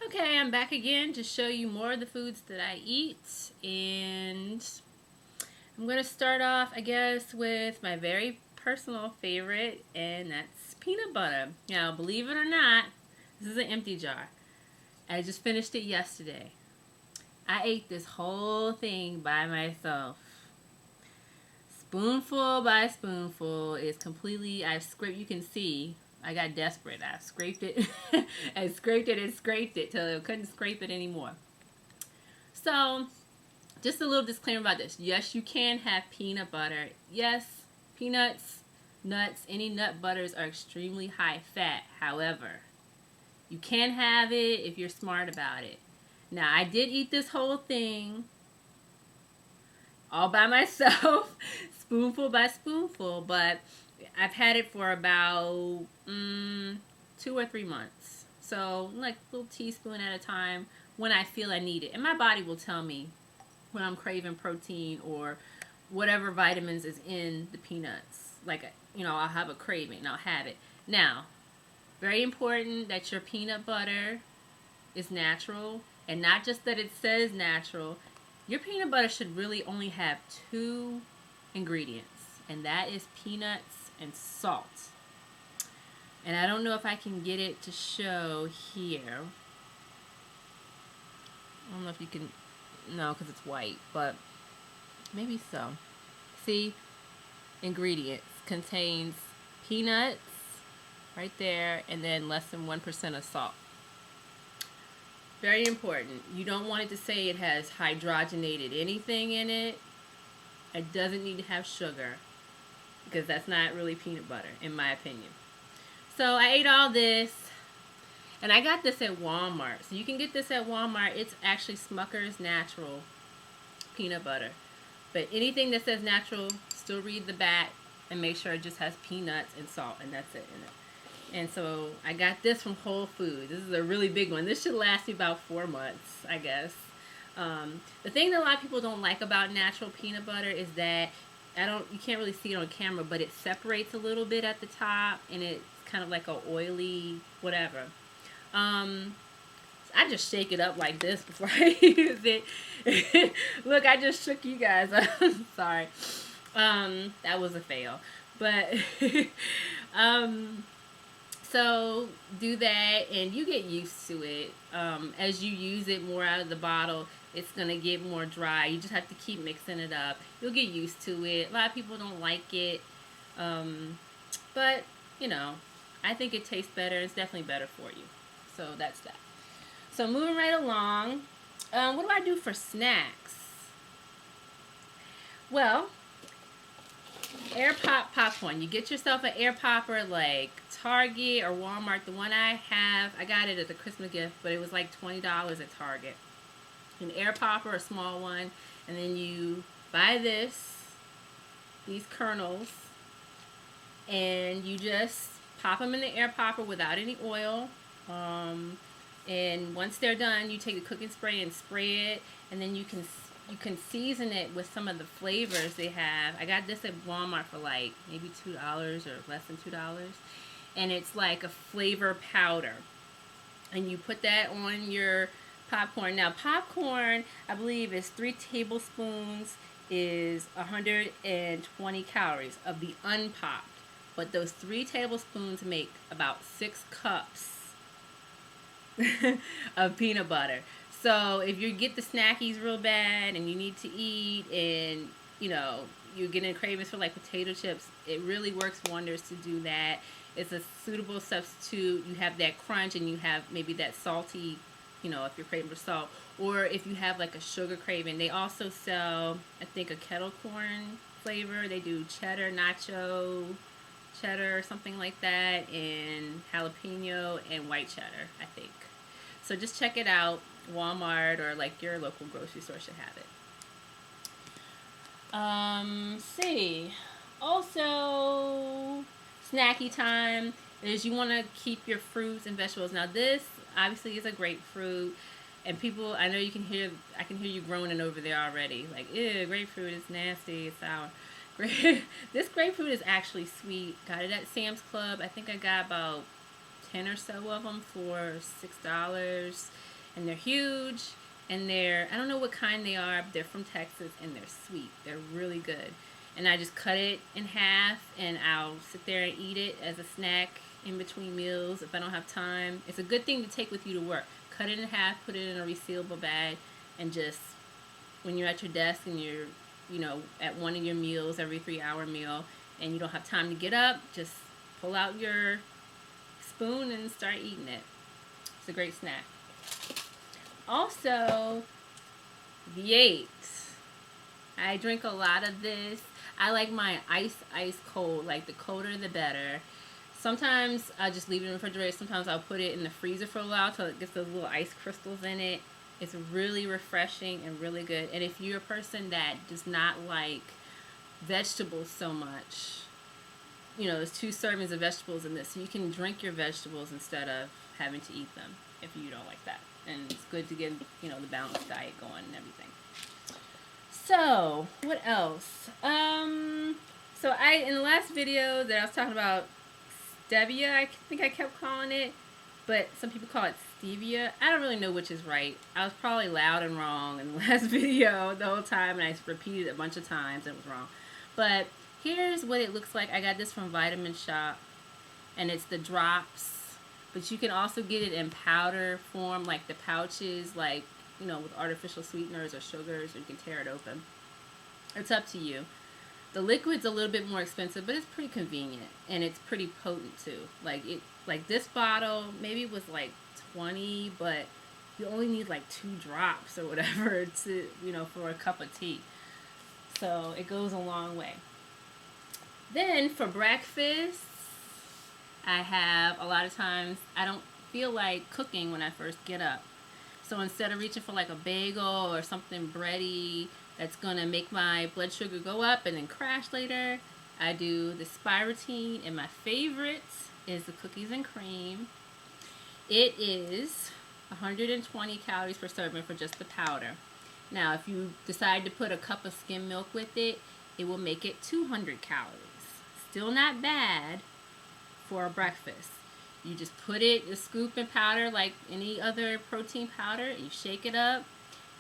Okay, I'm back again to show you more of the foods that I eat, and I'm going to start off, I guess, with my very personal favorite, and that's peanut butter. Now, believe it or not, this is an empty jar. I just finished it yesterday. I ate this whole thing by myself. Spoonful by spoonful is completely, I've scraped, you can see, I got desperate. I scraped it, I scraped it and scraped it till I couldn't scrape it anymore. So, just a little disclaimer about this. Yes, you can have peanut butter. Yes, peanuts, nuts, any nut butters are extremely high fat. However, you can have it if you're smart about it. Now, I did eat this whole thing all by myself, spoonful by spoonful, but I've had it for about 2 or 3 months. So, like a little teaspoon at a time when I feel I need it. And my body will tell me when I'm craving protein or whatever vitamins is in the peanuts. Like, I'll have a craving and I'll have it. Now, very important that your peanut butter is natural, and not just that it says natural. Your peanut butter should really only have two ingredients, and that is peanuts and salt. And I don't know if I can get it to show here. I don't know if you can, no, because it's white, but maybe so. See, ingredients contains peanuts right there, and then less than 1% of salt. Very important. You don't want it to say it has hydrogenated anything in it. It doesn't need to have sugar, because that's not really peanut butter, in my opinion. So I ate all this, and I got this at Walmart. So you can get this at Walmart. It's actually Smucker's Natural peanut butter. But anything that says natural, still read the back and make sure it just has peanuts and salt, and that's it in it. And so I got this from Whole Foods. This is a really big one. This should last me about 4 months, I guess. The thing that a lot of people don't like about natural peanut butter is that you can't really see it on camera, but it separates a little bit at the top, and it's kind of like a oily whatever. I just shake it up like this before I use it. Look, I just shook you guys up. Sorry. That was a fail. But so do that, and you get used to it. As you use it more out of the bottle, it's going to get more dry. You just have to keep mixing it up. You'll get used to it. A lot of people don't like it. But, I think it tastes better. It's definitely better for you. So that's that. So moving right along, what do I do for snacks? Well, air pop popcorn. You get yourself an air popper like Target or Walmart. The one I have, I got it as a Christmas gift, but it was like $20 at Target. An air popper, a small one, and then you buy these kernels, and you just pop them in the air popper without any oil. And once they're done, you take the cooking spray and spray it, and then you can season it with some of the flavors they have. I got this at Walmart for like maybe $2 or less than $2, and it's like a flavor powder, and you put that on your popcorn. Now, popcorn, I believe, is 3 tablespoons is 120 calories of the unpopped, but those 3 tablespoons make about 6 cups of peanut butter. So if you get the snackies real bad and you need to eat, and you're getting cravings for like potato chips, it really works wonders to do that. It's a suitable substitute. You have that crunch, and you have maybe that salty, if you're craving for salt, or if you have like a sugar craving. They also sell, I think, a kettle corn flavor. They do cheddar, nacho cheddar, something like that, and jalapeno and white cheddar, I think. So just check it out. Walmart or like your local grocery store should have it. See. Also, snacky time is you want to keep your fruits and vegetables. Now this obviously is a grapefruit, and people, I know I can hear you groaning over there already. Like, ew, grapefruit is nasty, it's sour. This grapefruit is actually sweet. Got it at Sam's Club. I think I got about 10 or so of them for $6. And they're huge, and they're, I don't know what kind they are, but they're from Texas, and they're sweet. They're really good. And I just cut it in half, and I'll sit there and eat it as a snack in between meals if I don't have time. It's a good thing to take with you to work. Cut it in half, put it in a resealable bag, and just when you're at your desk and you're, at one of your meals, every 3-hour meal, and you don't have time to get up, just pull out your spoon and start eating it. It's a great snack. Also, V8. I drink a lot of this. I like my ice cold. Like, the colder the better. Sometimes I just leave it in the refrigerator. Sometimes I'll put it in the freezer for a while till it gets those little ice crystals in it. It's really refreshing and really good. And if you're a person that does not like vegetables so much, there's 2 servings of vegetables in this. So you can drink your vegetables instead of having to eat them if you don't like that. And it's good to get, the balanced diet going and everything. So, what else? So in the last video that I was talking about stevia, I think I kept calling it, but some people call it stevia. I don't really know which is right. I was probably loud and wrong in the last video the whole time, and I repeated it a bunch of times and it was wrong. But here's what it looks like. I got this from Vitamin Shop, and it's the drops, but you can also get it in powder form, like the pouches, like, with artificial sweeteners or sugars, or you can tear it open. It's up to you. The liquid's a little bit more expensive, but it's pretty convenient, and it's pretty potent too. Like this bottle, maybe it was like 20, but you only need like 2 drops or whatever to, for a cup of tea. So it goes a long way. Then for breakfast, I have, a lot of times, I don't feel like cooking when I first get up. So instead of reaching for like a bagel or something bready that's going to make my blood sugar go up and then crash later, I do the Spirotine, and my favorite is the cookies and cream. It is 120 calories per serving for just the powder. Now, if you decide to put a cup of skim milk with it, it will make it 200 calories. Still not bad for a breakfast. You just put it, a scoop in powder like any other protein powder, and you shake it up.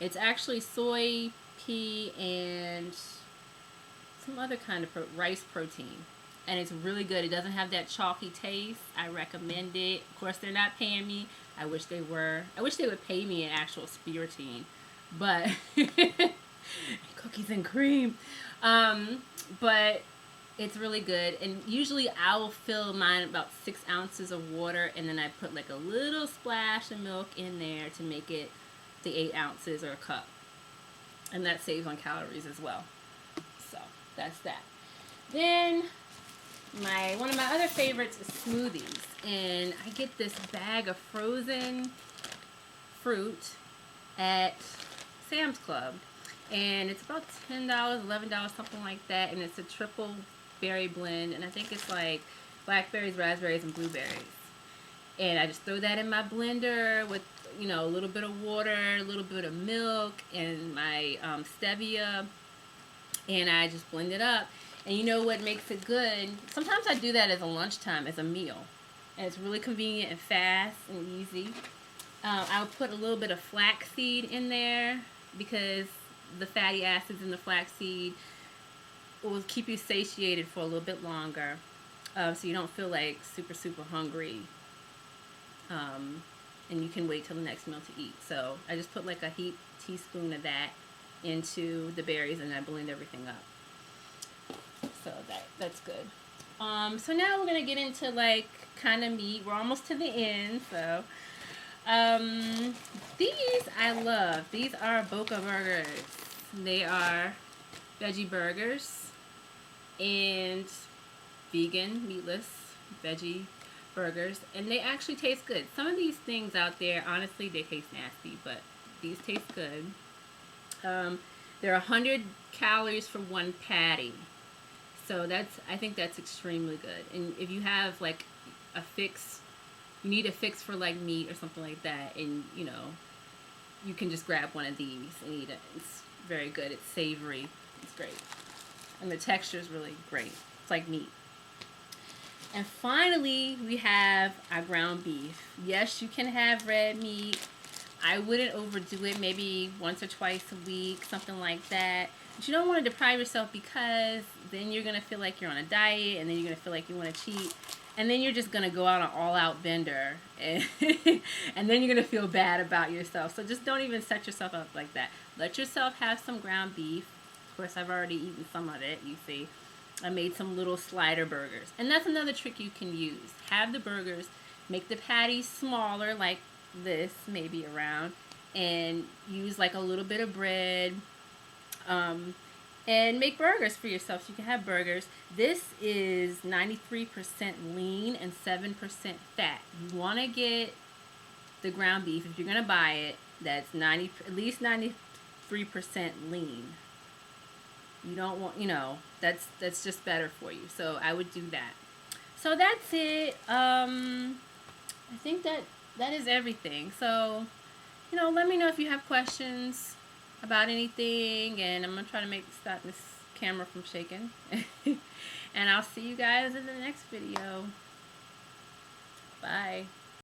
It's actually soy, pea, and some other kind of rice protein. And it's really good. It doesn't have that chalky taste. I recommend it. Of course, they're not paying me. I wish they were. I wish they would pay me in actual Spirotine. But cookies and cream. But it's really good. And usually I will fill mine about 6 ounces of water, and then I put like a little splash of milk in there to make it the 8 ounces or a cup. And that saves on calories as well. So that's that. Then one of my other favorites is smoothies. And I get this bag of frozen fruit at Sam's Club. And it's about $10, $11, something like that. And it's a triple berry blend. And I think it's like blackberries, raspberries, and blueberries. And I just throw that in my blender with, a little bit of water, a little bit of milk, and my stevia. And I just blend it up. And you know what makes it good? Sometimes I do that as a lunchtime, as a meal. And it's really convenient and fast and easy. I'll put a little bit of flaxseed in there because the fatty acids in the flaxseed will keep you satiated for a little bit longer. So you don't feel like super, super hungry. And you can wait till the next meal to eat. So I just put like a heaped teaspoon of that into the berries, and I blend everything up. So that's good. So now we're gonna get into like kind of meat. We're almost to the end. So these I love. These are Boca burgers. They are veggie burgers and vegan, meatless veggie burgers, and they actually taste good. Some of these things out there, honestly, they taste nasty, but these taste good. They're 100 calories for one patty. So I think that's extremely good. And if you have like you need a fix for like meat or something like that, and you can just grab one of these and eat it. It's very good. It's savory. It's great. And the texture is really great. It's like meat. And finally, we have our ground beef. Yes, you can have red meat. I wouldn't overdo it, maybe once or twice a week, something like that. But you don't want to deprive yourself, because then you're going to feel like you're on a diet, and then you're going to feel like you want to cheat, and then you're just going to go out an all-out bender, and, and then you're going to feel bad about yourself. So just don't even set yourself up like that. Let yourself have some ground beef. Of course, I've already eaten some of it, you see. I made some little slider burgers. And that's another trick you can use. Have the burgers, make the patties smaller, like this, maybe around, and use like a little bit of bread, and make burgers for yourself so you can have burgers. This is 93% lean and 7% fat. You want to get the ground beef, if you're going to buy it, that's at least 93% lean. You don't want, that's just better for you. So I would do that. So that's it. I think that is everything. So, let me know if you have questions about anything, and I'm gonna try to stop this camera from shaking. And I'll see you guys in the next video. Bye.